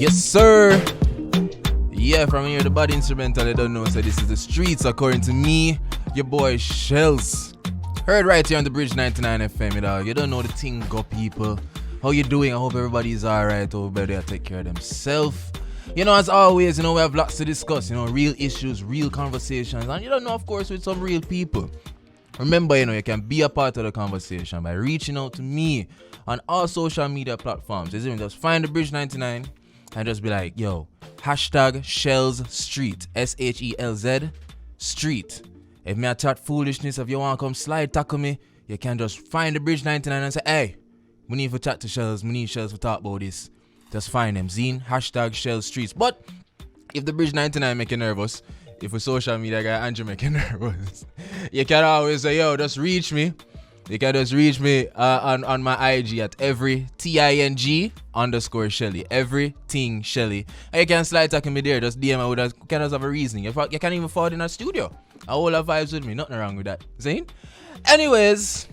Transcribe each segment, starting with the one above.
Yes, sir. Yeah, from here, the body instrumental, I don't know, so this is the streets, according to me, your boy Shelz. Heard right here on the Bridge 99 FM, dog. You don't know the thing, go people. How you doing? I hope everybody's alright. Hope everybody take care of themselves. You know, as always, you know, we have lots to discuss, you know, real issues, real conversations, and you don't know, of course, with some real people. Remember, you know, you can be a part of the conversation by reaching out to me on all social media platforms. Just find the Bridge 99 and just be like, yo, hashtag Shelz Street, SHELZ Street. If me a chat foolishness, if you want to come slide tackle me, you can just find the Bridge 99 and say, hey, we need to chat to Shelz, we need Shelz to talk about this. Just find them, zine, hashtag Shelz Streets. But if the Bridge 99 make you nervous, if a social media guy Andrew make you nervous, you can always say, yo, just reach me. You can just reach me on my IG at everything_Shelly. Everything Shelly. And you can slide talking me there. Just DM me with us. You can just have a reasoning. You can even forward in a studio. A whole lot of vibes with me. Nothing wrong with that. See? Anyways.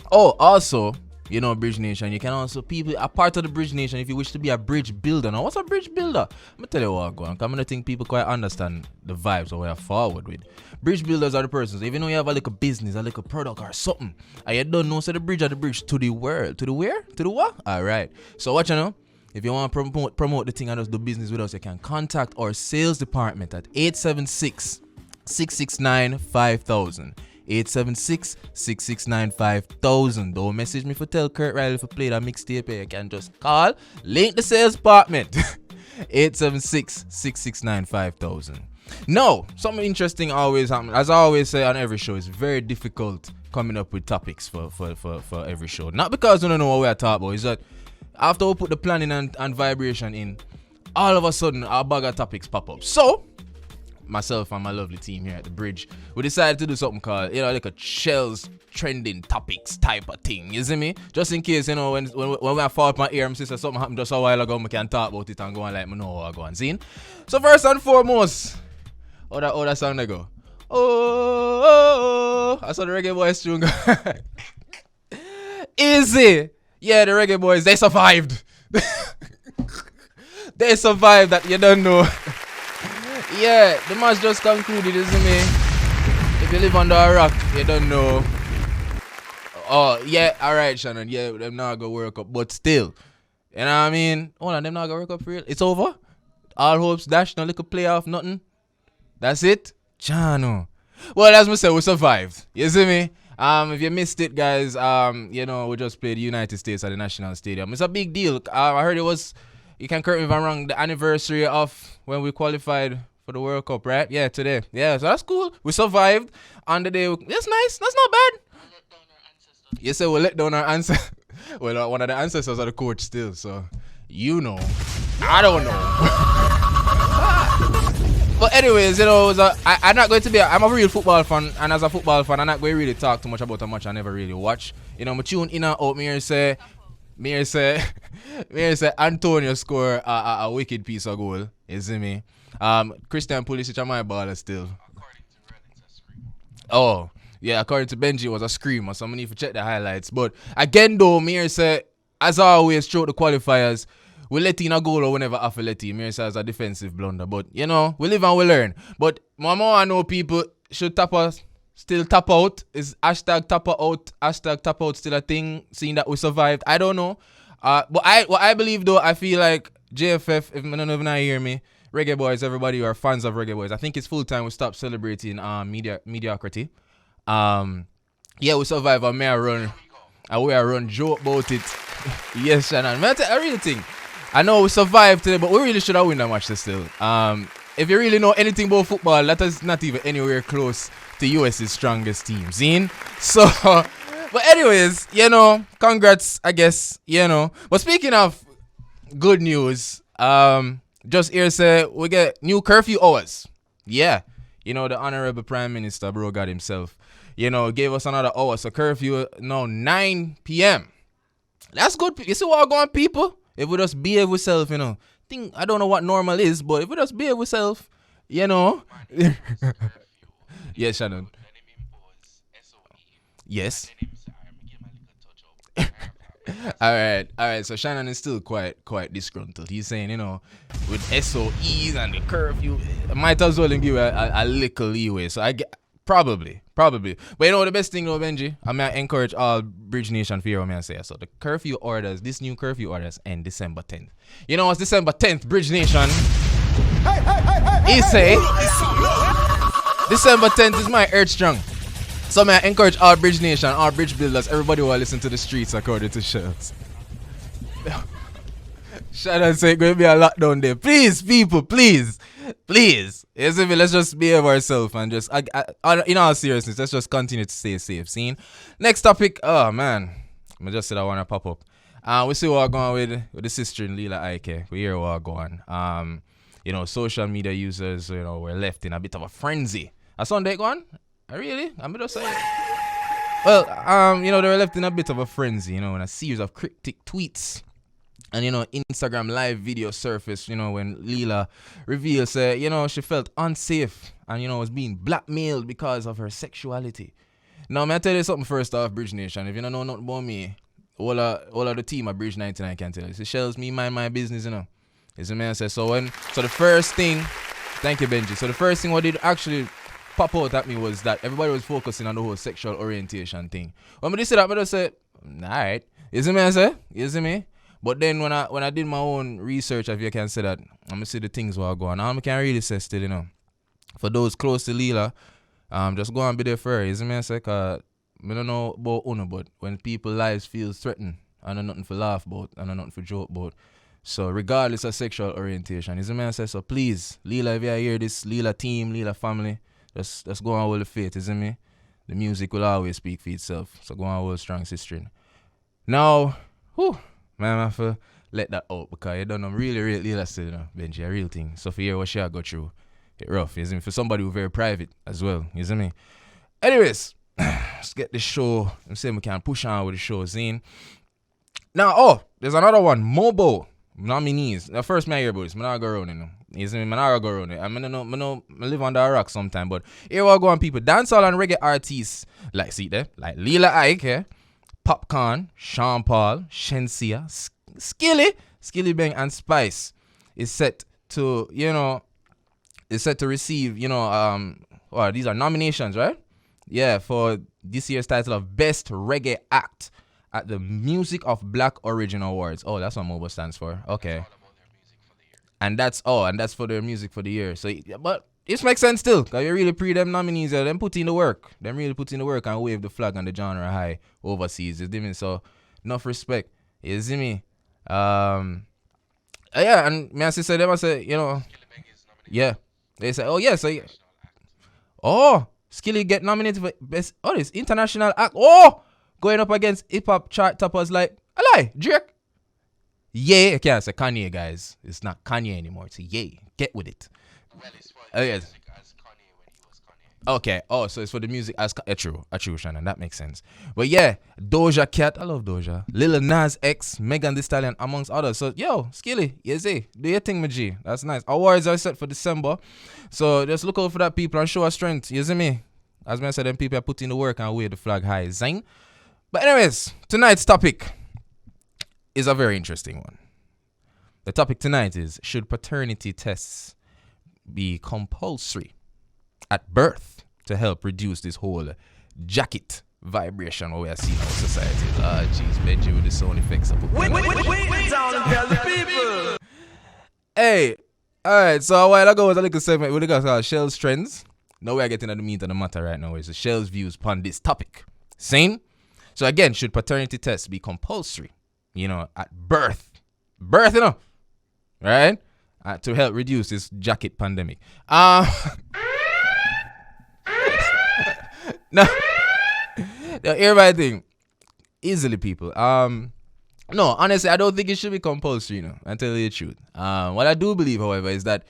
Oh, also, you know, Bridge Nation, you can also, people are part of the Bridge Nation if you wish to be a bridge builder. Now, what's a bridge builder? Let me tell you what I'm going. I don't think people quite understand the vibes or where I'm forward with. Bridge builders are the persons, even though you have a little business, a little product or something, and you don't know, so the bridge are the bridge to the world. To the where? To the what? Alright. So what you know? If you want to promote the thing and just do business with us, you can contact our sales department at 876-669-5000. 876-669-5000. Don't message me for tell Kurt Riley for play that mixtape. You can just call, link the sales department. 876-669-5000. No, something interesting always happens. As I always say on every show, it's very difficult coming up with topics for every show. Not because we don't know what we're talking about, it's that after we put the planning and vibration in, all of a sudden our bag of topics pop up. So myself and my lovely team here at the Bridge, we decided to do something called, you know, like a Shelz trending topics type of thing. You see me? Just in case, you know, when I fall out my ear, my sister, something happened just a while ago, we can talk about it and go on like me know what I go on. See? So first and foremost, that song they go. Oh, I saw the reggae boys tune go. Easy. Yeah, the reggae boys, they survived. They survived that, you don't know. Yeah, the match just concluded, isn't it? If you live under a rock, you don't know. Oh, yeah, alright, Shannon. Yeah, them not gonna work up, but still. You know what I mean? Hold on, them not gonna work up for real. It's over? All hopes dashed, no little playoff, nothing. That's it? Chano. Well, as we said, we survived. You see me? If you missed it, guys, you know, we just played the United States at the National Stadium. It's a big deal. I heard it was, you can correct me if I'm wrong, the anniversary of when we qualified for the World Cup, right? Yeah, today. Yeah, so that's cool. We survived on the day. That's nice. That's not bad. You say we'll let down our ancestors. Well, one of the ancestors are the coach still, so you know. I don't know. But anyways, you know, I'm not going to be. I'm a real football fan, and as a football fan, I'm not going to really talk too much about a match I never really watch. You know, I'm tune in and out. Me say, Antonio score a wicked piece of goal. You see me? Christian Pulisic on my baller still. According to Reddit, it's a scream. Oh, yeah, according to Benji, it was a screamer, so I need to check the highlights. But again, though, me say, as always, throughout the qualifiers, we let in a goal or whenever after let in. Me say as a defensive blunder. But, you know, we live and we learn. But, mama, I know people should still tap out. Is hashtag tap out still a thing, seeing that we survived? I don't know. But what I believe, though, I feel like JFF, if none of you not hear me, reggae boys, everybody who are fans of reggae boys, I think it's full time we stop celebrating mediocrity. Yeah, we survive and me I run. And we are run joke about it. Yes, Shannon. I really think. I know we survived today, but we really should have won that match still. If you really know anything about football, that is not even anywhere close to US's strongest team. Zine? So, but anyways, you know, congrats, I guess, you know. But speaking of good news, just here say we get new curfew hours. Yeah. You know, the Honorable Prime Minister, bro, God himself, you know, gave us another hour. So curfew now 9 p.m. That's good. You see what going on, people? If we just behave ourselves, you know. I don't know what normal is, but if we just behave ourselves, you know. Yes, Shannon. Yes. All right. So Shannon is still quite disgruntled. He's saying, with SOEs and the curfew, might as well give a little leeway. So I get probably. But the best thing though, Benji, I encourage all Bridge Nation for you, say. So the curfew orders, this new curfew orders end December 10th. You know what's December 10th, Bridge Nation? He say December 10th is my Earth Strong. So I encourage all Bridge Nation, all bridge builders, everybody who listen to the streets according to Shelz. Shannon say it's going to be a lockdown there. Please, people, please. Let's just behave ourselves and just, in all seriousness, let's just continue to stay safe. See? Next topic, oh man, I just said I want to pop up. We see what going with the sister in Lila Ike. We hear what going. Social media users, were left in a bit of a frenzy. A Sunday gone? Really? I'm just saying. Well, they were left in a bit of a frenzy, in a series of cryptic tweets. And, Instagram live video surfaced, when Lila revealed, she felt unsafe and, was being blackmailed because of her sexuality. Now, may I tell you something first off, Bridge Nation. If you don't know nothing about me, all of the team at Bridge 99 can tell you. It's Shelz, me mind my business, It's a man says. So the first thing, thank you, Benji. So the first thing what did actually pop out at me was that everybody was focusing on the whole sexual orientation thing. When I say that, I just said, alright. You see me, I say? You see me? But then when I did my own research, if you can say that, I'm gonna see the things what are going on. I can really say still, for those close to Lila, just go and be there for her. You see me, I say? Cause I don't know about Uno, but when people's lives feel threatened, I know nothing for laugh about, I know nothing for joke about. So regardless of sexual orientation, you see me, I say? So please, Lila, if you hear this, Lila team, Lila family, let's go on with the faith, you see me? The music will always speak for itself. So go on with strong sister. Now, man, I have to let that out because you don't know really Lila still, Benji, a real thing. So for hear what she go through, it's rough, you see me? For somebody who's very private as well, you see me? Anyways, let's get the show. I'm saying we can push on with the show scene. Now, there's another one, Mobo. Nominees. The first I hear about this, I'm not go around it. You see me? I'm not go around it. I live under a rock sometime, but here we go on, people. Dancehall and reggae artists, like Lila Ike, Popcorn, Sean Paul, Shensia, Skilly Bang, and Spice is set to, receive, these are nominations, right? Yeah, for this year's title of Best Reggae Act at the Music of Black Origin Awards. Oh, that's what MOBO stands for. Okay. And that's for their music for the year. So, but it makes sense still, because you really them nominees, them put in the work. Them really put in the work and wave the flag on the genre high overseas. You see me? So, enough respect. You see me? Yeah, and me and sister, them I say, yeah. They say, oh, yeah, so, yeah. Oh, Skilly get nominated for best, this international act. Oh, going up against hip-hop chart toppers like, Drake. Yeah, I can't say Kanye, guys. It's not Kanye anymore. It's Ye. Get with it. Well, it's for the music as Kanye when he was Kanye. Okay. Oh, so it's for the music as True, Shannon. That makes sense. But yeah, Doja Cat. I love Doja. Lil Nas X, Megan Thee Stallion, amongst others. So, yo, Skilly, you see, do your thing, my G. That's nice. Awards are set for December. So just look out for that, people, and show our strength. You see me? As I said, them people are putting the work and wave the flag high. Zing. But anyways, tonight's topic is a very interesting one. The topic tonight is, should paternity tests be compulsory at birth to help reduce this whole jacket vibration what we are seeing in our society? Ah, jeez, Benji with the sound effects. Wait, tell the people. Hey, alright, so a while ago was a little segment with the guys called Shelz Trends. Now we are getting at the meat of the matter right now. It's the Shelz views upon this topic. Same? So again, should paternity tests be compulsory, at birth? Birth, right? To help reduce this jacket pandemic. Now, everybody think, easily people. No, honestly, I don't think it should be compulsory, I tell you the truth. What I do believe, however, is that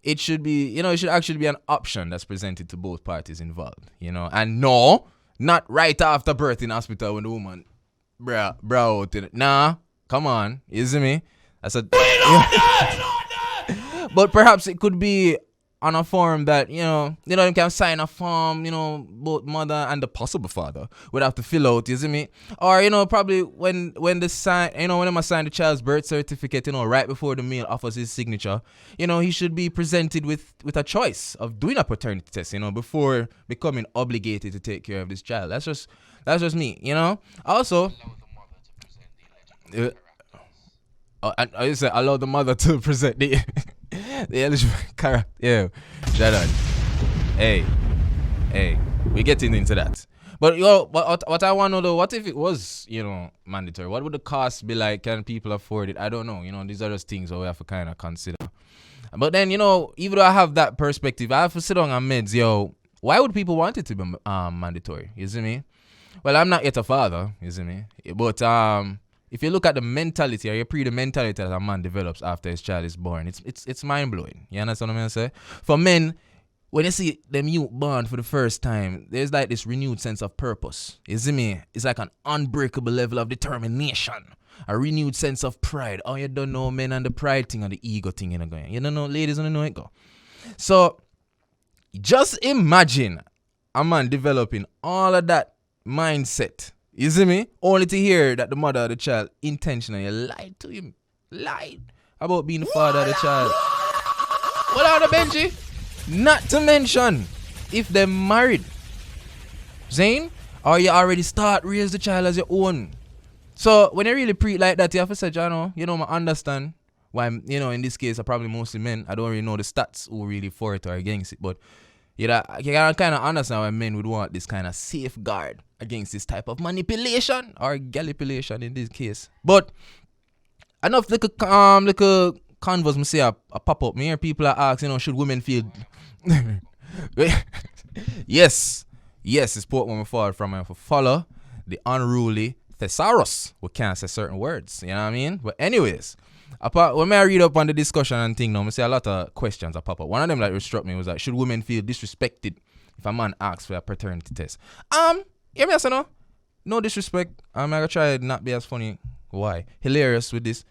it should be, it should actually be an option that's presented to both parties involved, and no, not right after birth in hospital when the woman, bro, nah, come on, you see me? I said, but perhaps it could be on a form that, you can sign a form, both mother and the possible father would have to fill out, you see me? Or, probably when they sign, when they sign the child's birth certificate, right before the male offers his signature, he should be presented with a choice of doing a paternity test, before becoming obligated to take care of this child. That's just me, Also, I said allow the mother to present the eligible character. Yeah, shut up. Hey, we're getting into that. But what I want to know, what if it was, mandatory? What would the cost be like? Can people afford it? I don't know. These are just things that we have to kind of consider. But then, even though I have that perspective, I have to sit on meds, why would people want it to be mandatory? You see me? Well, I'm not yet a father, you see me? But if you look at the mentality, or you pre the mentality that a man develops after his child is born, it's mind blowing. You understand what I'm saying? For men, when you see them youth born for the first time, there's like this renewed sense of purpose. You see me? It's like an unbreakable level of determination, a renewed sense of pride. Oh, you don't know, men, and the pride thing and the ego thing, going. You don't know, ladies don't know it go. So just imagine a man developing all of that mindset. You see me? Only to hear that the mother of the child intentionally lied to him. Lied about being the father of the child. What are the Benji? Not to mention, if they're married, Zane, or you already start raise the child as your own. So when you really preach like that, you have to say, I understand why, in this case, are probably mostly men. I don't really know the stats who really for it or against it, but you can kind of understand why men would want this kind of safeguard against this type of manipulation or galipulation in this case. But enough little convos me see a pop up. Me hear people are asking, should women feel yes, it's important when we fall from and follow the unruly thesaurus. We can't say certain words, you know what I mean? But anyways, when I read up on the discussion and thing now, I see a lot of questions that pop up. One of them that struck me was like, should women feel disrespected if a man asks for a paternity test? Hear me, I no disrespect. I'm gonna try to not be as funny. Why? Hilarious with this.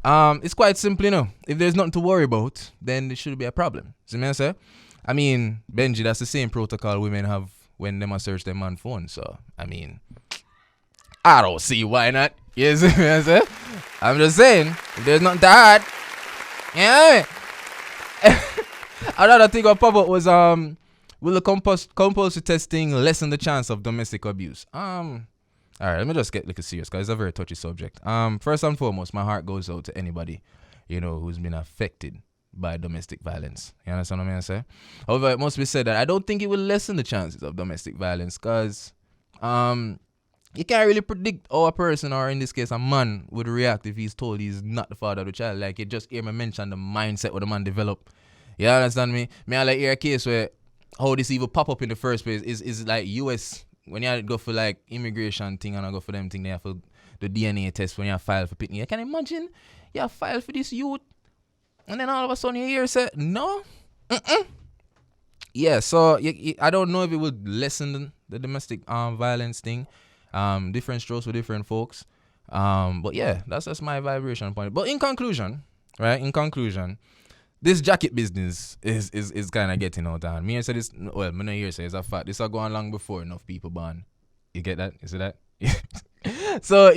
It's quite simple, If there's nothing to worry about, then there shouldn't be a problem. See me I say? I mean, Benji, that's the same protocol women have when they must search their man phone. So, I mean, I don't see why not. You see me I say? I'm just saying, if there's nothing to hide, another thing that pop up was will the compulsory testing lessen the chance of domestic abuse? Alright, let me just get serious because it's a very touchy subject. First and foremost, my heart goes out to anybody, who's been affected by domestic violence. You understand what I'm saying? However, it must be said that I don't think it will lessen the chances of domestic violence because you can't really predict how a person, or in this case a man, would react if he's told he's not the father of the child. Like, you just hear me mention the mindset where the man develop. You understand me? I like hear a case where how this even pop up in the first place is like US, when you go for like immigration thing and I go for them thing, they have for the DNA test when you file for pitney. You can imagine you file for this youth and then all of a sudden you hear say no. Yeah, so I don't know if it would lessen the domestic violence thing. Different strokes for different folks. But yeah, that's just my vibration point. But in conclusion, this jacket business is kind of getting out down. Me and say this, well, me not here say it's a fact. This are going long before enough people born. You get that? You see that? So,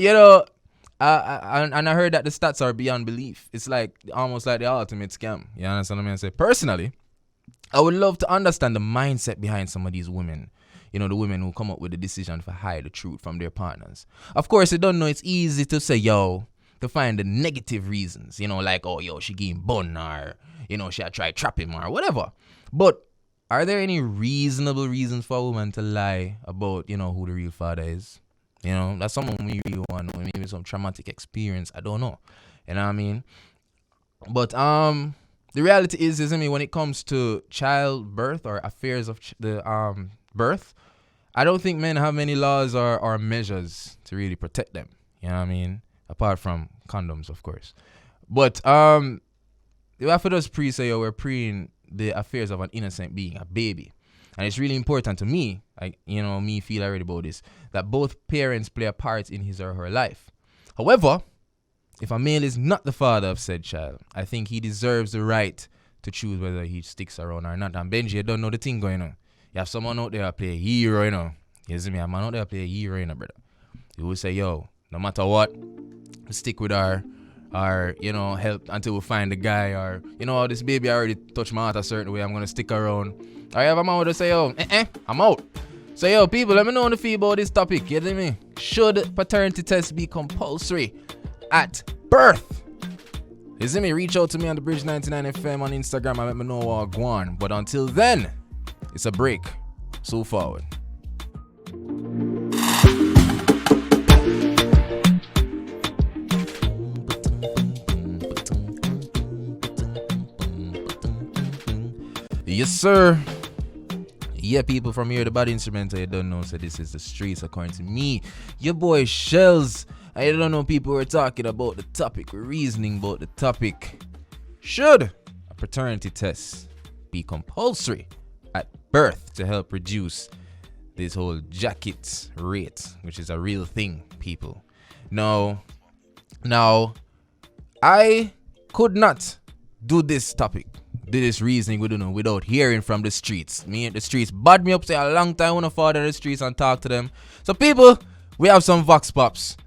and I heard that the stats are beyond belief. It's like almost like the ultimate scam. You understand what I say? Personally, I would love to understand the mindset behind some of these women. The women who come up with the decision to hide the truth from their partners. Of course, you don't know, it's easy to say, to find the negative reasons, like, she getting bun, or, she had tried trap him or whatever. But are there any reasonable reasons for a woman to lie about, who the real father is? That's someone we really want to know. Maybe some traumatic experience. I don't know. You know what I mean? But the reality is, when it comes to childbirth or affairs of the birth, I don't think men have many laws or measures to really protect them. You know what I mean? Apart from condoms, of course. But we have to just say, we're preing the affairs of an innocent being, a baby. And it's really important to me, me feel already about this, that both parents play a part in his or her life. However, if a male is not the father of said child, I think he deserves the right to choose whether he sticks around or not. And Benji, you don't know the thing going on. You have someone out there that play a hero, you know. You see me? A man out there play a hero, you know, brother. He will say, yo, no matter what, stick with her, or, you know, help until we find the guy, or, you know, this baby already touched my heart a certain way, I'm going to stick around. Or you have a man who say, yo, I'm out. So, yo, people, let me know how you feel about this topic, you know what I mean? Should paternity tests be compulsory at birth? You see me? Reach out to me on the Bridge 99 FM on Instagram and let me know what I go on. But until then, it's a break. So forward. Yes, sir. Yeah, people from here, the bad instrumental, you don't know, so this is the streets according to me. Your boy Shelz. I don't know, people were talking about the topic, we're reasoning about the topic. Should a paternity test be compulsory at birth to help reduce this whole jacket rate, which is a real thing, people? Now, I could not do this topic, do this reasoning without hearing from the streets. Me and the streets bad me up, say a long time when I follow the streets and talk to them. So people, we have some vox pops.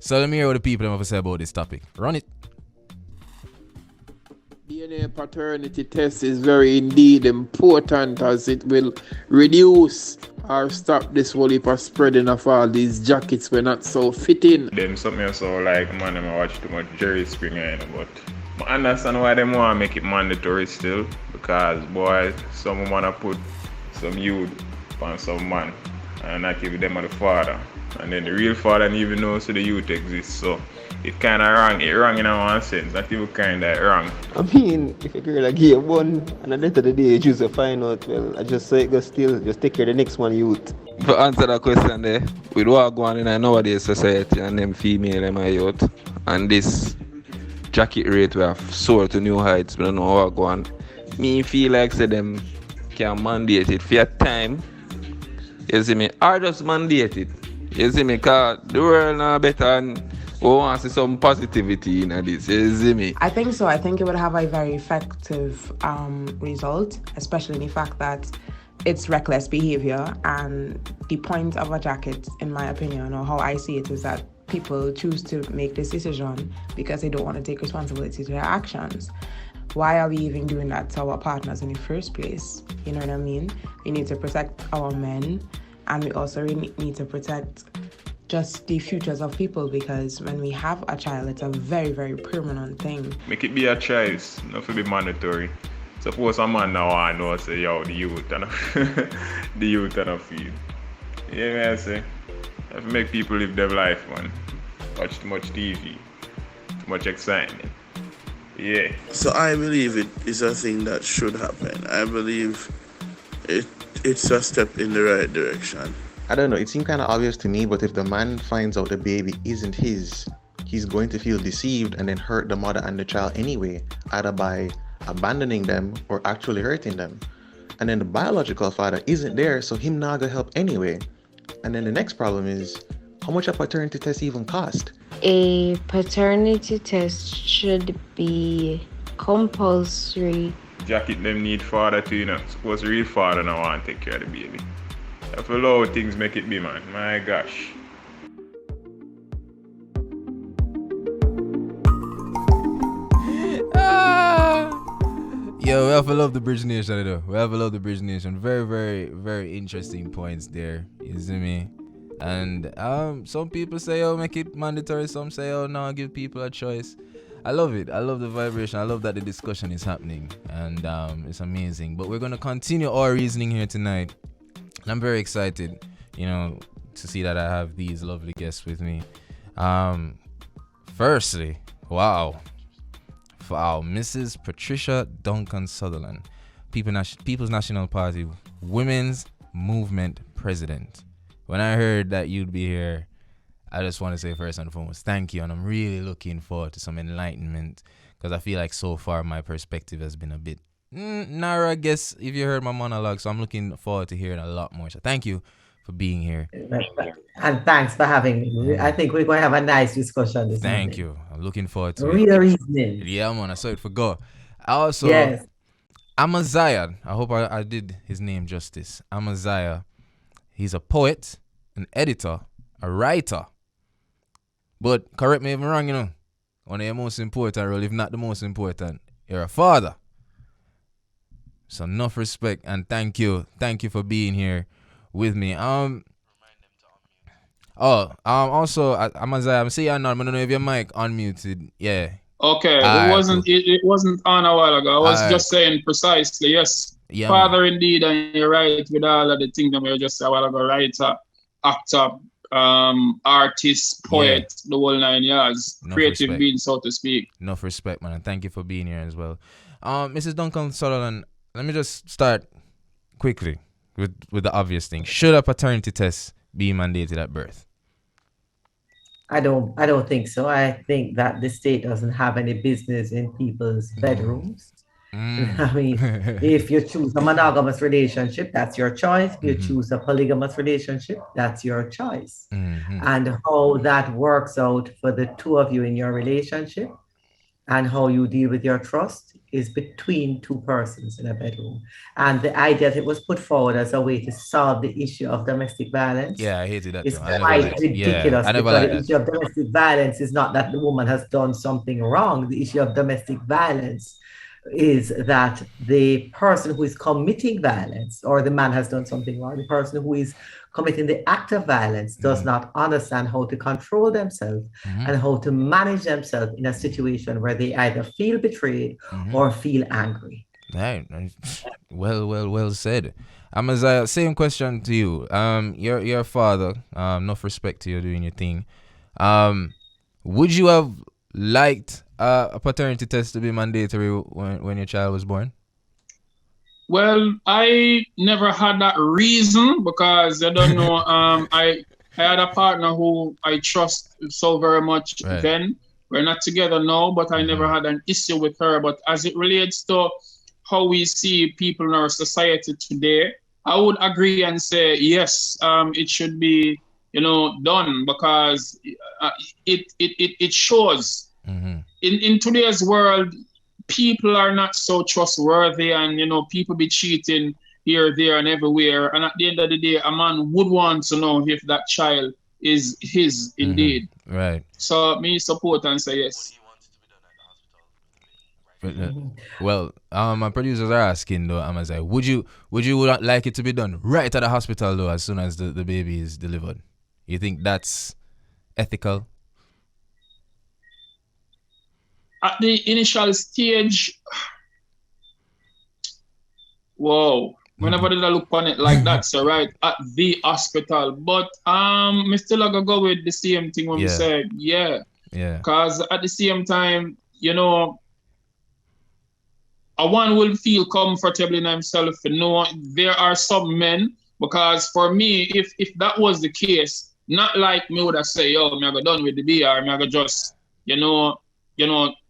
So let me hear what the people have to say about this topic. Run it. DNA paternity test is very indeed important as it will reduce or stop this whole heap of spreading of all these jackets we're not so fitting. Them something so like, man, I watch too much Jerry Springer, but I understand why they want to make it mandatory still, because boy, someone want to put some youth on some man and not give them the father. And then the real father didn't even know so the youth exists. So it kind of wrong. It wrong in one sense. That people kind of wrong. I mean, if a girl like get one and at the end of the day you choose to find out, well, I just say go still, just take care of the next one youth. To answer that question there, with what going on in nowadays society and them female and my youth, and this jacket rate we have soared to new heights, but I don't know what going on. Me feel like say them can mandate it for your time, you see me, or just mandate it. You see me, because the world now better and we want to see some positivity in this. You see me? I think so. I think it would have a very effective result, especially in the fact that it's reckless behavior. And the point of a jacket, in my opinion, or how I see it, is that people choose to make this decision because they don't want to take responsibility to their actions. Why are we even doing that to our partners in the first place? You know what I mean? We need to protect our men. And we also really need to protect just the futures of people, because when we have a child, it's a very, very permanent thing. Make it be a choice, not to be mandatory. Suppose a man now I know say, yo, the youth and the youth and a feed. You know what I say? Have to make people live their life, man. Watch too much TV, too much excitement. Yeah. So I believe it is a thing that should happen. I believe it's a step in the right direction. I don't know, it seemed kind of obvious to me, but if the man finds out the baby isn't his, he's going to feel deceived and then hurt the mother and the child anyway, either by abandoning them or actually hurting them. And then the biological father isn't there, so him not gonna help anyway. And then the next problem is, how much a paternity test even cost? A paternity test should be compulsory. Jacket them need father too, you know. Suppose the real father now want to take care of the baby. If you allow things make it be, man. My gosh. Yo, we have to love the Bridge Nation, though. We have to love the Bridge Nation. Very, very, very interesting points there. You see me? And some people say, oh, make it mandatory. Some say, oh, no, give people a choice. I love it. I love the vibration. I love that the discussion is happening. And it's amazing. But we're going to continue our reasoning here tonight. And I'm very excited, you know, to see that I have these lovely guests with me. Firstly, wow, Mrs. Patricia Duncan Sutherland, People's National Party Women's Movement President. When I heard that you'd be here, I just want to say first and foremost, thank you. And I'm really looking forward to some enlightenment, because I feel like so far my perspective has been a bit narrow, I guess, if you heard my monologue. So I'm looking forward to hearing a lot more. So thank you for being here. And thanks for having me. I think we're going to have a nice discussion this Thank evening. you. I'm looking forward to Real it. reasoning. Yeah, man. I saw it for go. I also, yes. Amaziah, I hope I did his name justice. Amaziah, he's a poet, an editor, a writer. But correct me if I'm wrong, one of your most important role, if not the most important, you're a father. So enough respect and thank you for being here with me. Also, Amaziah, I'm seeing you now. I don't know if your mic unmuted. Yeah. Okay, Alright, cool. it wasn't on a while ago. I was Alright. just saying precisely, yes. Yeah, Father indeed, and you're right with all of the things that we just said a while ago, writer, actor, artist, poet, the whole 9 yards, Enough creative respect. being, so to speak. Enough respect, man, and thank you for being here as well. Mrs. Duncan Sutherland, let me just start quickly with the obvious thing. Should a paternity test be mandated at birth? I don't think so. I think that the state doesn't have any business in people's bedrooms. I mean, if you choose a monogamous relationship, that's your choice. If you choose a polygamous relationship, that's your choice. And how that works out for the two of you in your relationship and how you deal with your trust is between two persons in a bedroom. And the idea that it was put forward as a way to solve the issue of domestic violence I hated that is too. quite ridiculous. I never because liked the issue of domestic violence is not that the woman has done something wrong. The issue of domestic violence is that the person who is committing violence, or the man has done something wrong, the person who is committing the act of violence does not understand how to control themselves and how to manage themselves in a situation where they either feel betrayed or feel angry. Right. Well said. Amaziah, same question to you. You're a father. Enough respect to you doing your thing. Would you have liked a paternity test to be mandatory when your child was born? Well, I never had that reason because I don't know. I had a partner who I trust so very much then. We're not together now, but I never had an issue with her. But as it relates to how we see people in our society today, I would agree and say yes, it should be done because it shows in today's world. People are not so trustworthy, and people be cheating here, there, and everywhere. And at the end of the day, a man would want to know if that child is his indeed. Right. So me support and say yes. Well, my producers are asking though. I'm like, would you like it to be done right at the hospital though, as soon as the baby is delivered? You think that's ethical? At the initial stage, whoa, whenever did I look on it like that, so right at the hospital. But me still gonna go with the same thing when we say because at the same time, a one will feel comfortable in himself. There are some men, because for me, if that was the case, not like me would have say, yo, me I go done with the BR, me I go just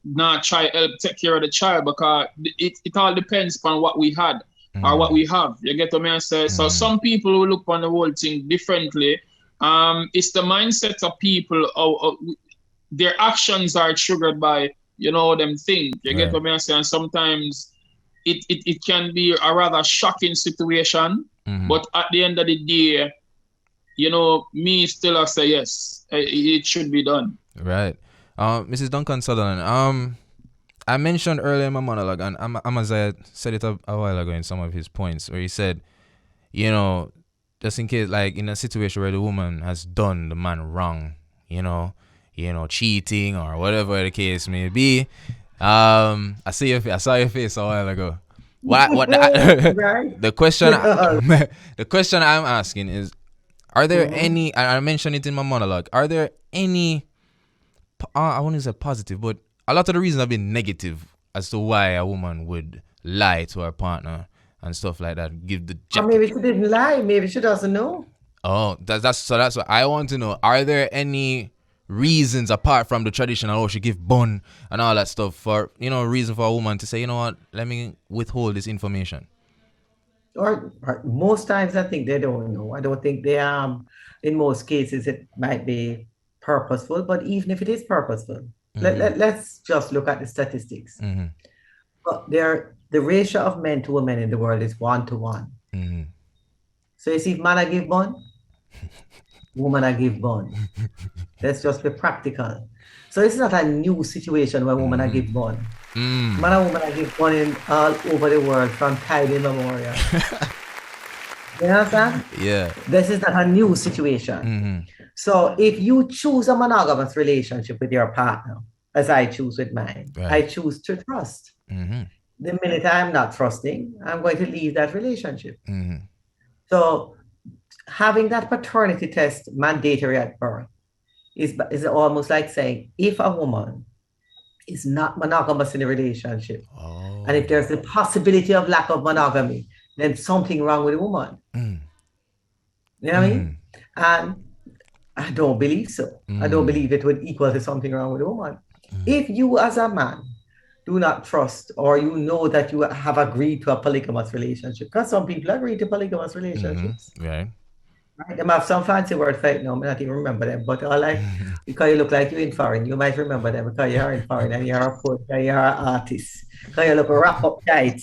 not try help take care of the child, because it all depends on what we had or what we have. You get what I say? So some people will look on the whole thing differently. It's the mindset of people. Their actions are triggered by them think. You get what I say? And sometimes it can be a rather shocking situation. But at the end of the day, me still I say yes, it should be done. Right. Mrs. Duncan Sutherland, I mentioned earlier in my monologue, and Amaziah said it a while ago in some of his points, where he said, just in case, like in a situation where the woman has done the man wrong, cheating or whatever the case may be. I saw your face a while ago. The question I'm asking is, are there any? I mentioned it in my monologue. Are there any? I wouldn't say positive, but a lot of the reasons have been negative as to why a woman would lie to her partner and stuff like that. Give the jacket. Or maybe she didn't lie. Maybe she doesn't know. Oh, that's what I want to know. Are there any reasons apart from the traditional, she give bun and all that stuff, for reason for a woman to say, you know what, let me withhold this information? Or most times I think they don't know. I don't think they in most cases it might be purposeful, but even if it is purposeful, let's just look at the statistics. But there the ratio of men to women in the world is 1-to-1. Mm-hmm. So you see, if man I give bun, woman I give bun. Let's just be practical. So it's not a new situation where woman I give bun. Man and woman I give bun in all over the world from time immemorial. You understand? Yeah. This is not a new situation. So if you choose a monogamous relationship with your partner, as I choose with mine, I choose to trust. The minute I'm not trusting, I'm going to leave that relationship. So having that paternity test mandatory at birth is almost like saying, if a woman is not monogamous in a relationship, and if there's a possibility of lack of monogamy, then something wrong with the woman. You know what I mean? And I don't believe so. I don't believe it would equal to something wrong with a woman. If you as a man do not trust, or you know that you have agreed to a polygamous relationship, because some people agree to polygamous relationships. Right. They have some fancy word for it now, I may not even remember them, but all like, because you look like you're in foreign, you might remember them because you're in foreign and you're a poet and you're an artist. Because you look wrap up tight.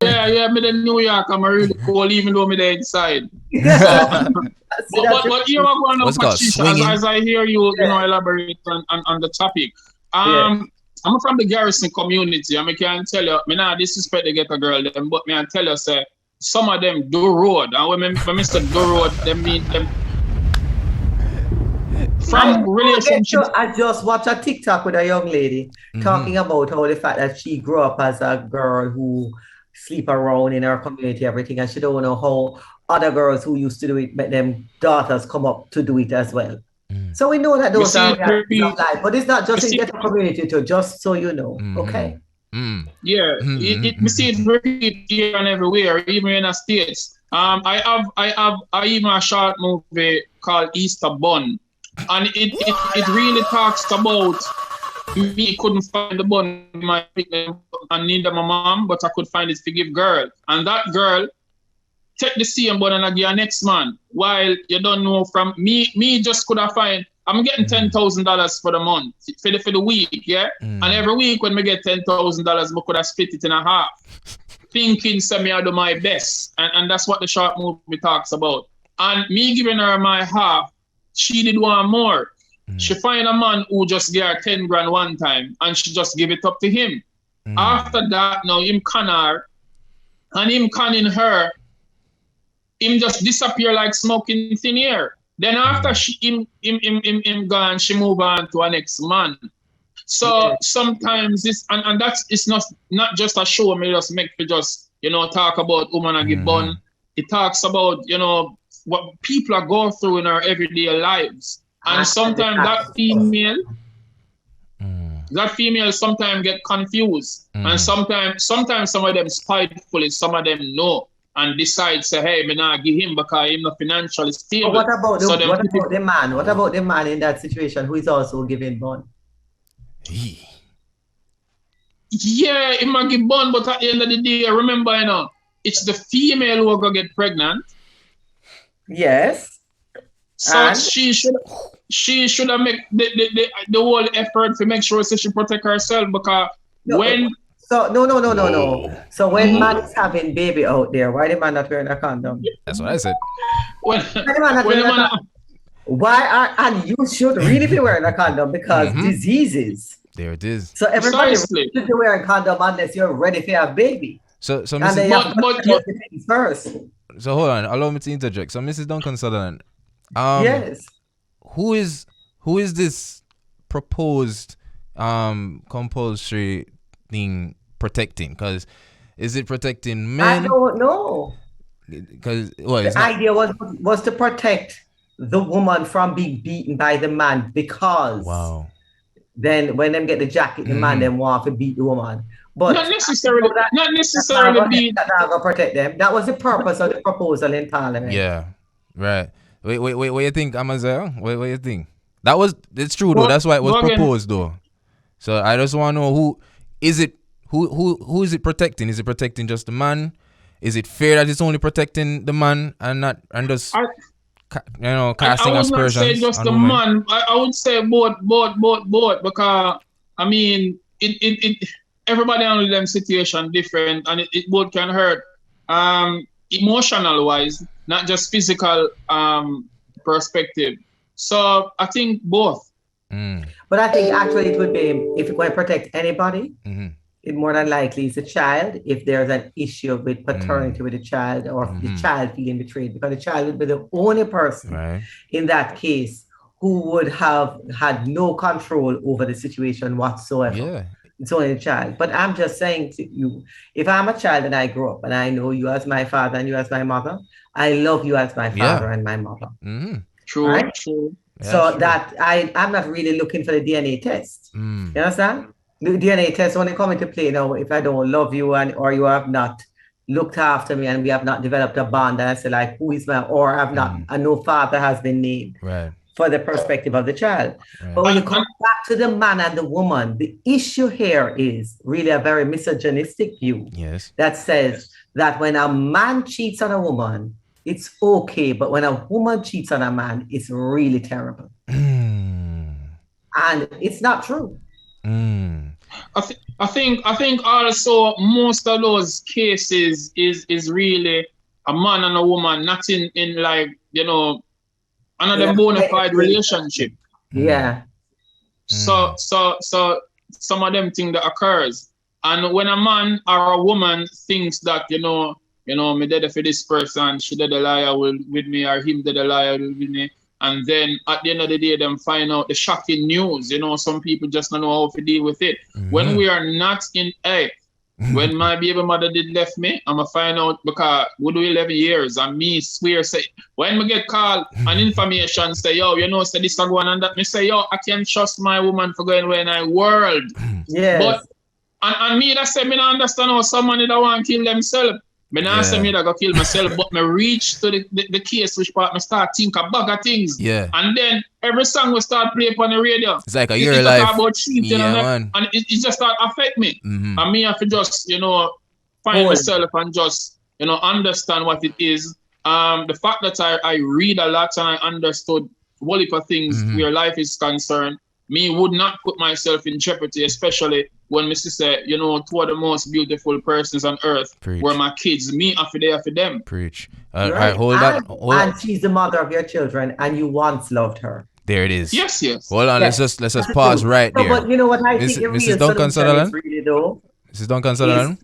Yeah, me in New York, I'm really cold even though me there inside. So, but you are going to Patricia, as I hear you, elaborate on the topic. I'm from the Garrison community, and I can tell you, me not disrespect to get a girl, them, but me can tell you, say, some of them do road, and when Mr. do road, they mean them from relationships. I just watched a TikTok with a young lady talking about how the fact that she grew up as a girl who sleep around in her community, everything, and she don't know how other girls who used to do it, make them daughters come up to do it as well. So we know that those are realities of life, but it's not just in the community too, just so you know, okay? Yeah, we see it repeat here and everywhere, even in the States. I have even a short movie called Easter Bun, and it really talks about me couldn't find the bun in my and neither my mom, but I could find it to give girl, and that girl take the same bun and I give her next man. While you don't know from me just could have find. I'm getting $10,000 for the month, for the week, yeah? And every week when we get $10,000, I could have split it in a half, thinking me I do my best. And that's what the short movie talks about. And me giving her my half, she did want more. She find a man who just gave her 10 grand one time, and she just give it up to him. After that, now him con her, and him conning her, him just disappear like smoke in thin air. Then after him gone, she move on to a next man. So sometimes this and that's it's not just a show me just make me just talk about woman and give bun. It talks about what people are going through in our everyday lives. And sometimes that female sometimes get confused. And sometimes some of them spitefully, some of them no. And decide, say, hey, me not give him because he's not financially stable. But what about the man? What about the man in that situation who is also giving bun? Yeah, he might give bun, but at the end of the day, remember, it's the female who are going to get pregnant. Yes. So and? she should have made the whole effort to make sure she protect herself because when... So no. So when man is having baby out there, why the man not wearing a condom? That's what I said. And you should really be wearing a condom because diseases. There it is. So everybody should be wearing a condom unless you're ready to have baby. So Mrs. first. So hold on, allow me to interject. So Mrs. Duncan Sutherland, yes. Who is this proposed compulsory thing protecting? Because is it protecting men? I don't know. Because the idea was to protect the woman from being beaten by the man, because then when them get the jacket, the man them want to beat the woman. But not necessarily beat. That will protect them. That was the purpose of the proposal in Parliament. Yeah, right. Wait, what you think, Amaziah? What you think? It's true though. That's why it was proposed though. So I just want to know who is it protecting? Is it protecting just the man? Is it fair that it's only protecting the man and just casting aspersions? I would not say just the man. I would say both because I mean it everybody handle them situation different, and it both can hurt emotional wise, not just physical perspective. So I think both. But I think actually it would be, if you're going to protect anybody, it more than likely is a child if there's an issue with paternity with the child, or the child feeling betrayed, because the child would be the only person in that case who would have had no control over the situation whatsoever. Yeah. It's only the child. But I'm just saying to you, if I'm a child and I grow up and I know you as my father and you as my mother, I love you as my father and my mother. True, right? true. Yeah, so true. That I'm not really looking for the DNA test. You understand? The DNA test only come into play now if I don't love you or you have not looked after me and we have not developed a bond, and I say like, who is my, or I've not, and no father has been named. Right. For the perspective of the child. But when you come back to the man and the woman, the issue here is really a very misogynistic view that says that when a man cheats on a woman, it's okay, but when a woman cheats on a man, it's really terrible. And it's not true. I think also most of those cases is really a man and a woman, not in like, you know, another bona fide relationship. Yeah. So some of them things that occurs. And when a man or a woman thinks that, you know, me dead for this person, she did a liar with me, or him did a liar with me. And then at the end of the day, them find out the shocking news. You know, some people just don't know how to deal with it. When we are not in when my baby mother did left me, I'ma find out because we do 11 years and me swear say when we get called and information say, yo, you know, say this is going on that, me say, yo, I can't trust my woman for going away in a world. Yeah. But and me that say me not understand how somebody that want to kill themselves. Me not say me that go kill myself, but me reach to the case which part me start think about things. Yeah. And then every song will start playing on the radio. It's like a year life. About cheating and it just start affect me. And me have to just, you know, find myself and just, you know, understand what it is. The fact that I read a lot and I understood whole heap of things where life is concerned, me would not put myself in jeopardy, especially when Mr. say, you know, two of the most beautiful persons on earth were my kids. Me after they after them. Preach. Right. All right, hold on. And she's the mother of your children, and you once loved her. There it is. Yes. Hold on, let's just pause right there. But you know what I think Mrs. Duncan Sutherland? Really though. Mrs. Duncan Sutherland?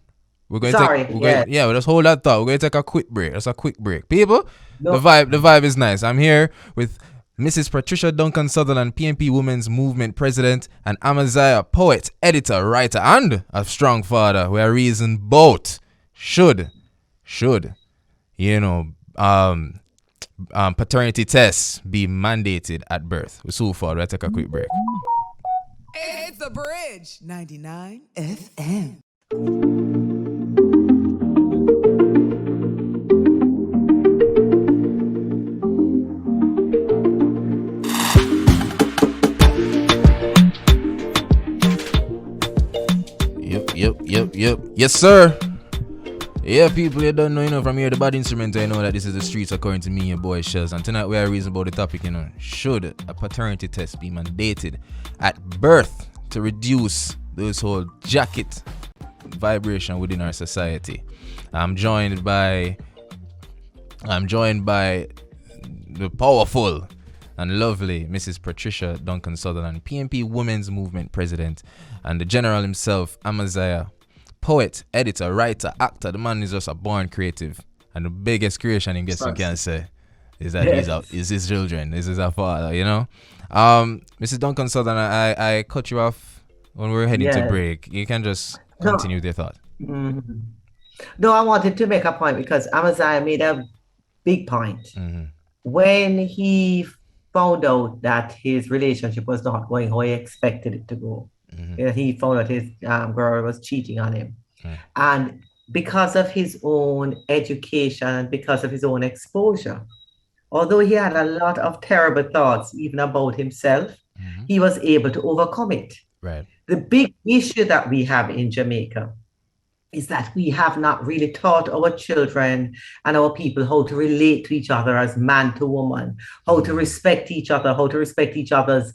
We're going to yeah, let's hold that thought. We're going to take a quick break. That's a quick break. People, the vibe is nice. I'm here with Mrs. Patricia Duncan Sutherland, PNP Women's Movement President, and Amaziah, poet, editor, writer, and a strong father, where reason both should, you know, paternity tests be mandated at birth. We're so far. We'll take a quick break. It's The Bridge, 99 FM. Yep. Yes, sir. Yeah, people, you don't know, you know, from here, the bad instrument, I know that this is the streets according to me, your boy Shelz. And tonight we are reason about the topic, you know, should a paternity test be mandated at birth to reduce this whole jacket vibration within our society? I'm joined by the powerful and lovely Mrs. Patricia Duncan Sutherland, PNP Women's Movement President, and the General himself, Amaziah, poet, editor, writer, actor. The man is just a born creative, and the biggest creation in guess you can say is that he's his children. This is our father, you know. Mrs. Duncan Sutherland, I cut you off when we were heading to break. You can just continue with your thought. No, I wanted to make a point because Amaziah made a big point. When he found out that his relationship was not going how he expected it to go. He found out his girl was cheating on him. And because of his own education and because of his own exposure, although he had a lot of terrible thoughts even about himself, he was able to overcome it. Right. The big issue that we have in Jamaica is that we have not really taught our children and our people how to relate to each other as man to woman, how to respect each other, how to respect each other's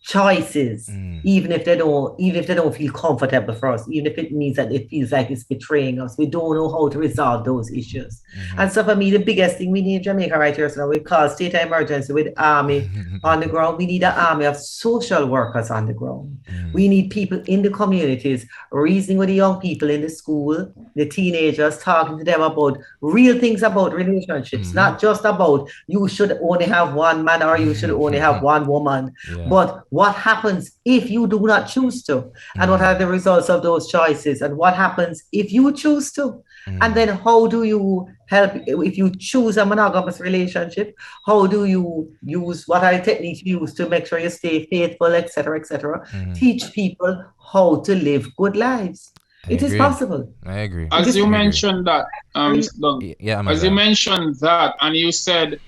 choices, even if they don't feel comfortable for us, even if it means that it feels like it's betraying us. We don't know how to resolve those issues. And so for me, the biggest thing we need in Jamaica right here, so we call state of emergency with army on the ground. We need an army of social workers on the ground. We need people in the communities reasoning with the young people in the school, the teenagers, talking to them about real things about relationships, not just about you should only have one man or you should only have one woman, but what happens if you do not choose to, and what are the results of those choices, and what happens if you choose to, and then how do you help if you choose a monogamous relationship? How do you use, what are the techniques you use to make sure you stay faithful, etc., etc.? Teach people how to live good lives. It is possible. I agree. As you mentioned that, as you mentioned that, and you said,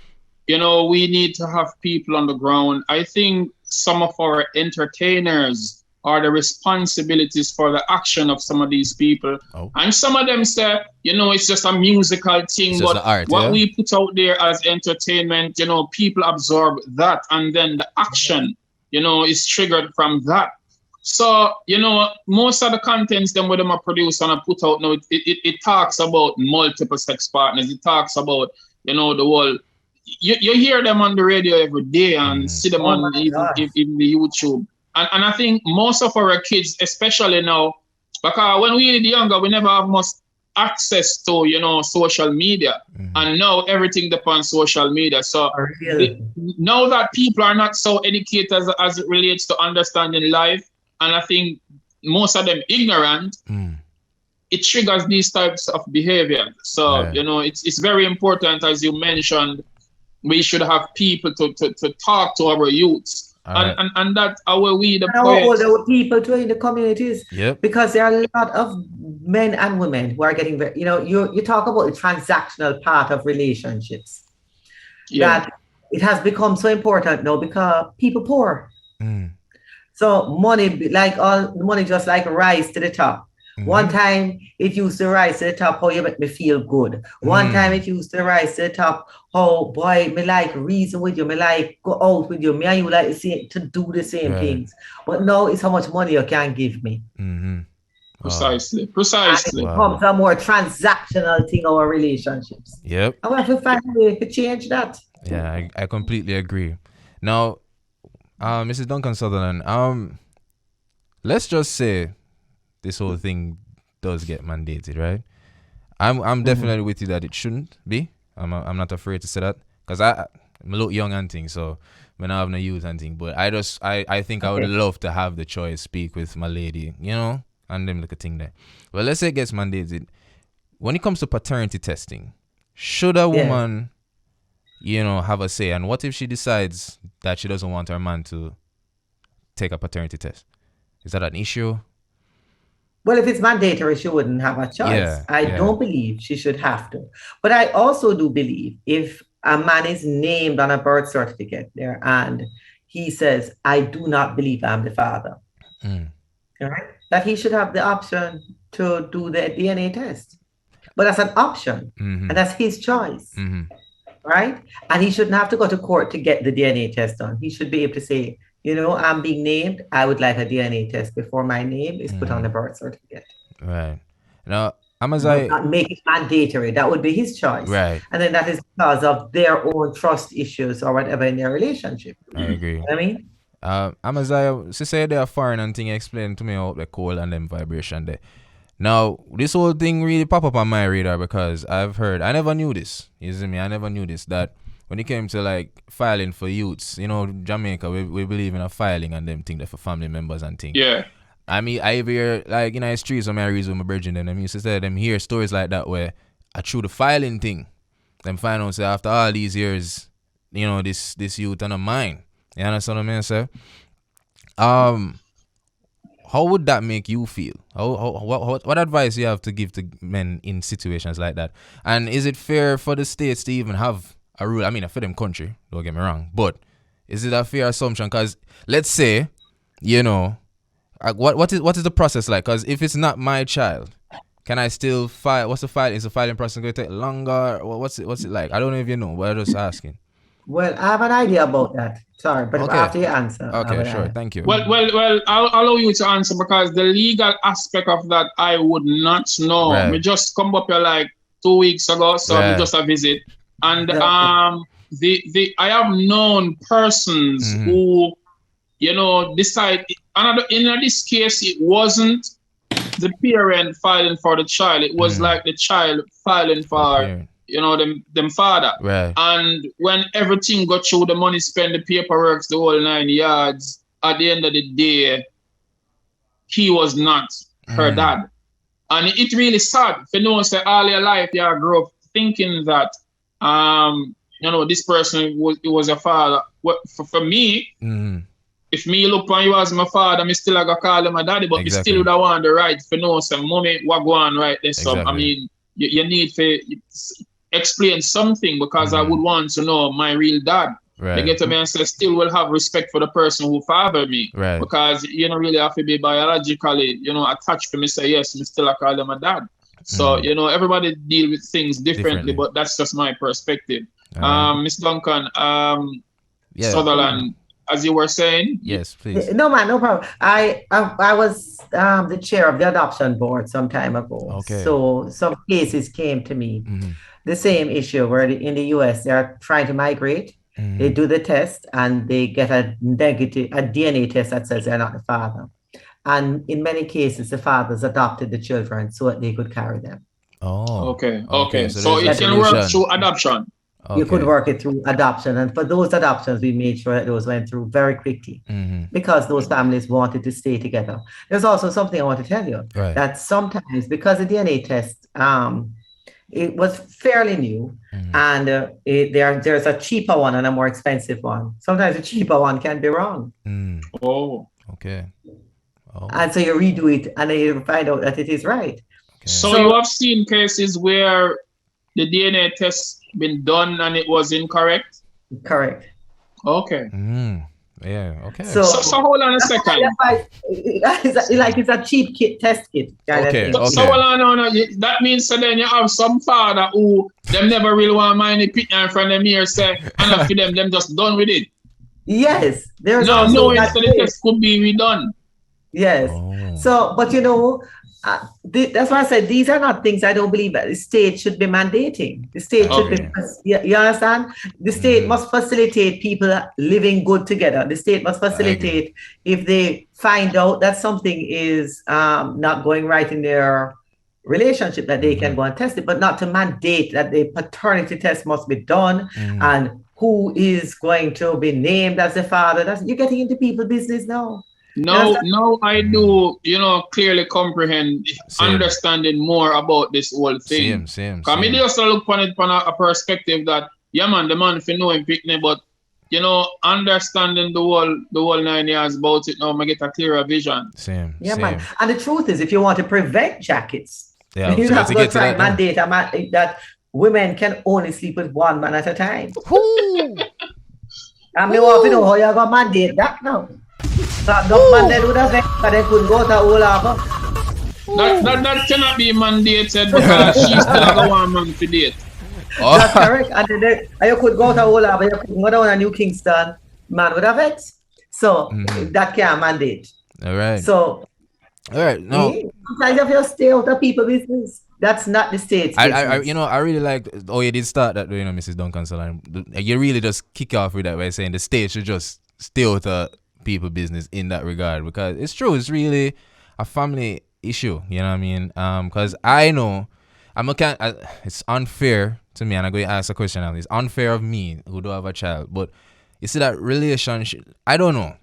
we need to have people on the ground. I think some of our entertainers are the responsibilities for the action of some of these people. And some of them say, it's just a musical thing, but art, what we put out there as entertainment, people absorb that, and then the action, is triggered from that. So, most of the contents them with them are produced and are put out now, it talks about multiple sex partners. It talks about, the whole, you hear them on the radio every day and see them on even the YouTube. And I think most of our kids, especially now, because when we were younger, we never have much access to, social media. And now everything depends on social media. So now that people are not so educated as it relates to understanding life, and I think most of them ignorant, it triggers these types of behavior. So, it's very important, as you mentioned, we should have people to talk to our youths. And that's our the poets. Our people too in the communities. Because there are a lot of men and women who are getting very, you talk about the transactional part of relationships. That it has become so important now because people poor. So money, money just like rise to the top. One time it used to rise to the top, how you make me feel good. One time it used to rise to the top, oh boy, me like reason with you, me like go out with you, me and you like to do the same things. But now it's how much money you can give me. Precisely. And it becomes a more transactional thing, our relationships. I want to find a way to change that. Yeah, I completely agree. Now, Mrs. Duncan Sutherland, let's just say this whole thing does get mandated, right? I'm definitely with you that it shouldn't be. I'm not afraid to say that because I'm a little young and thing, so when I have no youth and thing. But I think I would love to have the choice, speak with my lady, and them like a thing there. Well, let's say it gets mandated. When it comes to paternity testing, should a woman, have a say? And what if she decides that she doesn't want her man to take a paternity test? Is that an issue? Well, if it's mandatory, she wouldn't have a choice. I don't believe she should have to. But I also do believe if a man is named on a birth certificate there and he says, I do not believe I'm the father, all right, that he should have the option to do the DNA test. But that's an option, and that's his choice, right? And he shouldn't have to go to court to get the DNA test done. He should be able to say, I'm being named. I would like a DNA test before my name is put on the birth certificate. Right. Now, not make it mandatory. That would be his choice. Right. And then that is because of their own trust issues or whatever in their relationship. I agree. You know what I mean? Amaziah, she said they are foreign and thing, explain to me about the cold and them vibration there. Now, this whole thing really pop up on my radar because I've heard, I never knew this. You see me? I never knew this, that when it came to like filing for youths, Jamaica, we believe in a filing and them thing there for family members and things. Yeah. I mean, I hear like in the streets when I reason with my brethren, them used to say them hear stories like that where through the filing thing, them find out say after all these years, this youth and a mine. You understand what I mean, sir? How would that make you feel? What advice you have to give to men in situations like that? And is it fair for the states to even have a rule? I mean, for them country, don't get me wrong, but is it a fair assumption? Because let's say, what is the process like? Because if it's not my child, can I still file? What's the file? Is the filing process going to take longer? What's it like? I don't know if you know, but I'm just asking. Well, I have an idea about that. Sorry, but Okay. after you answer. I have Okay, an sure. idea. Thank you. Well, I'll allow you to answer because the legal aspect of that I would not know. Right. Me just come up here like 2 weeks ago, so me Right. just a visit, and Yeah. the I have known persons who decide. In this case, it wasn't the parent filing for the child; it was like the child filing for parent. them father. Right. And when everything got through, the money spent, the paperwork, the whole 9 yards, at the end of the day, he was not her dad. And it really sad. If you know, say all your life you grew up thinking that this person was your father. For me, if me look on you as my father, me still gonna call him my daddy, but Exactly. me still would want the right to know some mommy what go on right there. So I Exactly. mean you need to explain something because I would want to know my real dad. Right. They get to me and say still will have respect for the person who fathered me. Right. Because you don't really have to be biologically, attached to me, say yes, me still I call them a dad. So, everybody deal with things differently, but that's just my perspective. Miss Duncan, Sutherland, as you were saying. Yes, please. No, man, no problem. I was the chair of the adoption board some time ago. Okay. So some cases came to me. The same issue where in the US they are trying to migrate. They do the test and they get a DNA test that says they're not the father. And in many cases, the fathers adopted the children so that they could carry them. Oh. Okay. So it can work through adoption. You could work it through adoption. And for those adoptions, we made sure that those went through very quickly because those families wanted to stay together. There's also something I want to tell you, that sometimes because the DNA test, it was fairly new and there's a cheaper one and a more expensive one. Sometimes the cheaper one can be wrong. Oh. Okay. Oh. And so you redo it and then you find out that it is right. Okay. So you have seen cases where the DNA test been done and it was incorrect? Correct. Okay. Yeah, okay. So hold on a second. It's a cheap test kit. Okay. So hold on. That means so then you have some father who them never really want to mind the picture in front of them here say, and after them just done with it. Yes. There's no, also that the test could be redone. Yes. So, but that's why I said these are not things I don't believe that the state should be mandating. The state should be, you understand? The state must facilitate people living good together. The state must facilitate if they find out that something is not going right in their relationship, that they can go and test it, but not to mandate that the paternity test must be done and who is going to be named as the father. You're getting into people's business now. No, I do, clearly comprehend, understanding more about this whole thing. Same. Because me just look upon it from a perspective that, the man if you know him picnic, but understanding the whole 9 years about it now, I get a clearer vision. Same. Man. And the truth is, if you want to prevent jackets, you have to try and mandate that women can only sleep with one man at a time. And me want to know how you're going to mandate that now. That cannot be mandated because she's still a one man to date. That's correct. And then you could go to Ola, but you could go down to New Kingston, man with a vet. So that can't mandate. All right. So, all right. No. Sometimes if you stay out of people's business, that's not the state's business. I really like. Oh, you did start that, Mrs. Duncan. So you really just kick off with that by saying the state should just stay out of people business in that regard, because it's true, it's really a family issue, you know what I mean? Because I know it's unfair to me, and I'm going to ask a question now. It's unfair of me who don't have a child, but you see that relationship, I don't know.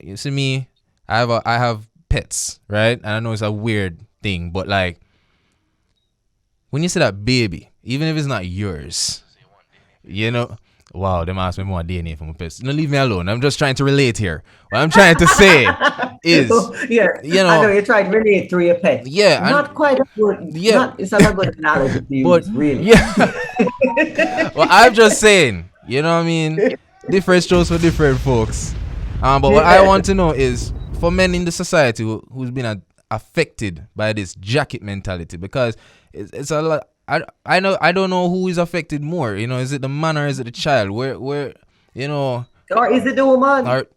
You see me, I have pets, right? And I know it's a weird thing, but like when you see that baby, even if it's not yours, wow, them ask me more DNA from my pets. Don't leave me alone. I'm just trying to relate here. What I'm trying to say is, I know you're trying to relate to your pet. Yeah, not quite a good. It's not a good analogy to use, but really. Yeah. Well, I'm just saying, you know what I mean? Different strokes for different folks. But what I want to know is for men in the society who's been affected by this jacket mentality, because it's a lot. I don't know who is affected more. Is it the man or is it the child? Where Or is it the woman? Or,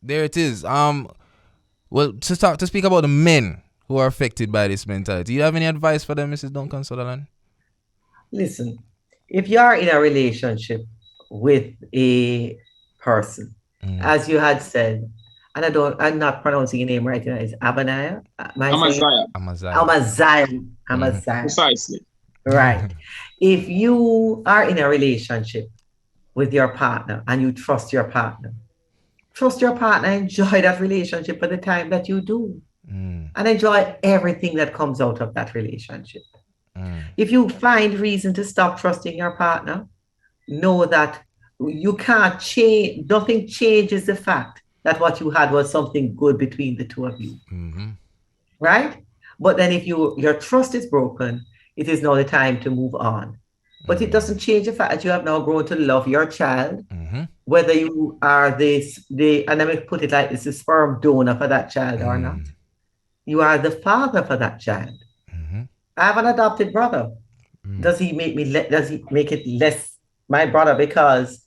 there it is. Well, to speak about the men who are affected by this mentality, do you have any advice for them, Mrs. Duncan Sutherland? Listen, if you are in a relationship with a person, as you had said, and I'm not pronouncing your name right now, it's Abaniah? Amaziah. Precisely. Right. If you are in a relationship with your partner and you trust your partner, enjoy that relationship for the time that you do, and enjoy everything that comes out of that relationship. If you find reason to stop trusting your partner, know that you can't change. Nothing changes the fact that what you had was something good between the two of you. Right? But then if your trust is broken, it is now the time to move on. But it doesn't change the fact that you have now grown to love your child, whether you are and let me put it like this, the sperm donor for that child or not. You are the father for that child. I have an adopted brother. Does he make it less my brother because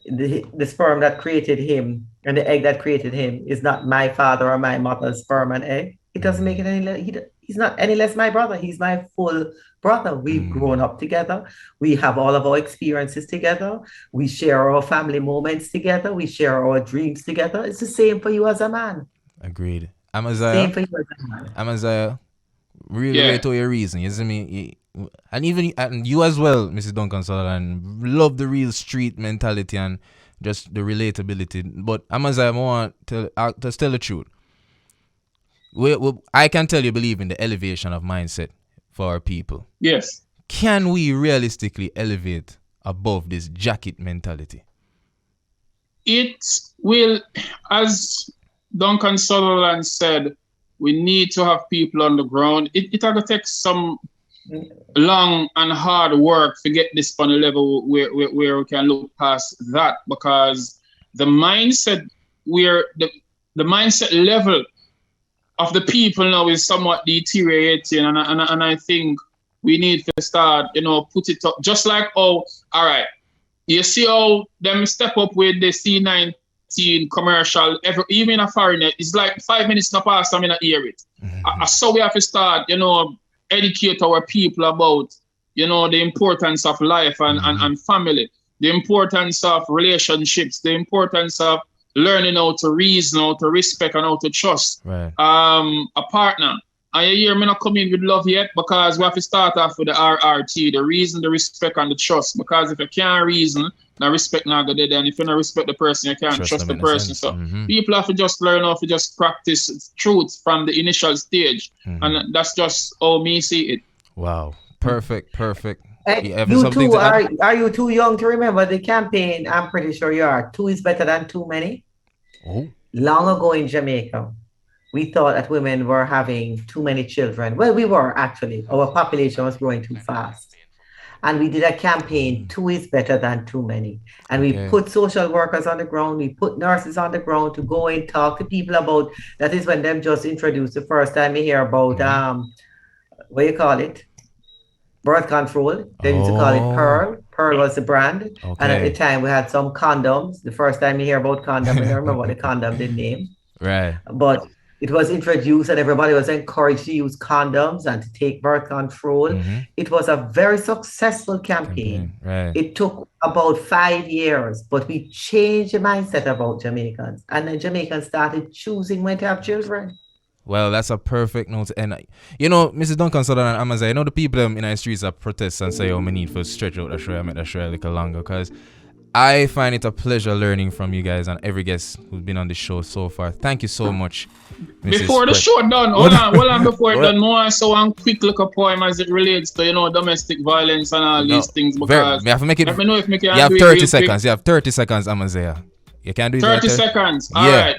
the sperm that created him and the egg that created him is not my father or my mother's sperm and egg? It doesn't make it any less. He's not any less my brother. He's my full brother. We've grown up together. We have all of our experiences together. We share our family moments together. We share our dreams together. It's the same for you as a man. Agreed. Same for you as a man. Amaziah, really to your reason, you see me? And you as well, Mrs. Duncan Sutherland, love the real street mentality and just the relatability. But Amaziah, I want to tell the truth. I can tell you believe in the elevation of mindset for our people. Yes. Can we realistically elevate above this jacket mentality? It will, as Duncan Sutherland said, we need to have people on the ground. It will take some long and hard work to get this on a level where we can look past that, because the mindset the mindset level of the people now is somewhat deteriorating, and I think we need to start, put it up. Just like, all right, you see how them step up with the C19 commercial, even a foreigner, it's like 5 minutes not past, I'm going to hear it. So we have to start, educate our people about, the importance of life and family, the importance of relationships, the importance of learning how to reason, how to respect, and how to trust a partner. And you hear me not come in with love yet, because we have to start off with the RRT, the reason, the respect, and the trust. Because if you can't reason, the respect not go there. And if you don't respect the person, you can't trust the person. So people have to just learn how to just practice truth from the initial stage. And that's just how me see it. Wow. Perfect. You two, are you too young to remember the campaign? I'm pretty sure you are. Two is better than too many. Oh. Long ago in Jamaica, we thought that women were having too many children. Well, we were actually. Our population was growing too fast. And we did a campaign, two is better than too many. And we put social workers on the ground. We put nurses on the ground to go and talk to people about, that is when them just introduced the first time you hear about, what do you call it? Birth control. They used to call it Pearl. Pearl was the brand. And at the time we had some condoms. The first time you hear about condom, I don't remember what the condom did name. Right. But it was introduced and everybody was encouraged to use condoms and to take birth control. It was a very successful campaign. Right. It took about 5 years, but we changed the mindset about Jamaicans. And then Jamaicans started choosing when to have children. Well, that's a perfect note. And, Mrs. Duncan Sutherland and Amaziah, the people in the streets that protest and say, we need to stretch out the show and make the show a little longer, because I find it a pleasure learning from you guys and every guest who's been on the show so far. Thank you so much. Before the show done, hold on, before it done, more so one quick little poem as it relates to, domestic violence and all these things, because you have to make it, let me know if me can you have do 30 it seconds. quick. You have 30 seconds, Amaziah. You can do 30 seconds. All right.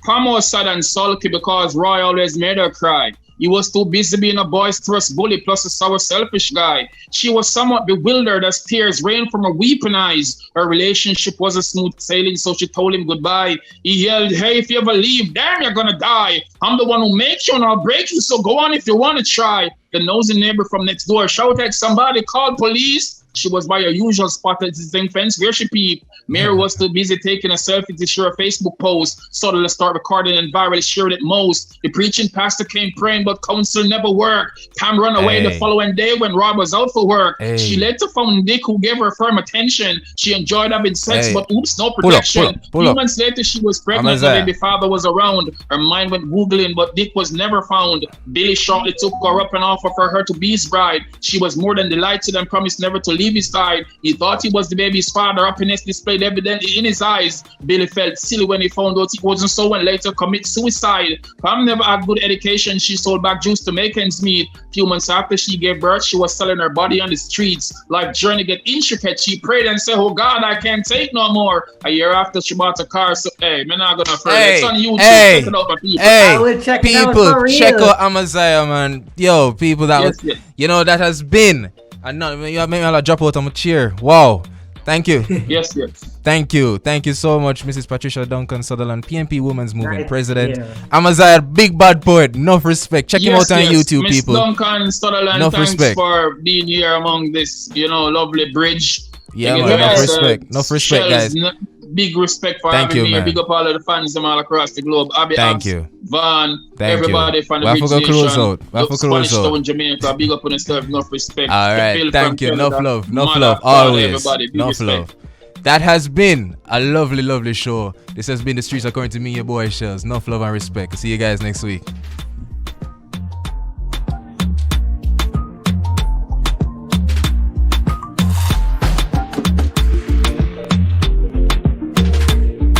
Come out sad and sulky because Roy always made her cry. He was too busy being a boisterous bully plus a sour, selfish guy. She was somewhat bewildered as tears rained from her weeping eyes. Her relationship wasn't smooth sailing, so she told him goodbye. He yelled, hey, if you ever leave, damn, you're gonna die. I'm the one who makes you and I'll break you, so go on if you want to try. The nosy neighbor from next door shouted, somebody called police. She was by her usual spot at the same fence where she peeped. Mary was too busy taking a selfie to share a Facebook post. So to start recording and virally shared it most. The preaching pastor came praying, but counsel never worked. Pam ran away the following day when Rob was out for work. She later found Dick, who gave her firm attention. She enjoyed having sex, but oops, no protection. Pull up. Months later, she was pregnant. The baby father was around. Her mind went googling, but Dick was never found. Billy shortly took her up and offered for her to be his bride. She was more than delighted and promised never to leave his side. He thought he was the baby's father. Happiness displayed evidently in his eyes. Billy felt silly when he found out it wasn't so and later commit suicide. Pam never had good education. She sold back juice to make ends meet. Few months after she gave birth, she was selling her body on the streets. Life journey get intricate. She prayed and said, oh God, I can't take no more. A year after, she bought a car. So hey, man, not gonna further. It's on YouTube. Check it out, my people. I will check it out for real. Check out Amaziah, man. Yo, people, that was, you know, that has been. And now you made me drop out on my chair. Wow. Thank you. Yes. Thank you so much, Mrs. Patricia Duncan Sutherland, PNP Women's Movement President. Amaziah, big bad poet. Enough respect. Check him out on YouTube, Ms. people. Duncan Sutherland, enough thanks respect for being here among this, lovely bridge. Yeah, man, enough respect, Shelz, guys. Big respect for having me. Big up all of the fans from all across the globe. Thank you. Van, everybody from the Bridge Nation. Spanish Town, Jamaica. Big up on yourself. Enough respect. All right, thank you. Enough love. Always. Enough love. That has been a lovely, lovely show. This has been The Streets According to Me, your boy Shelz. Enough love and respect. See you guys next week.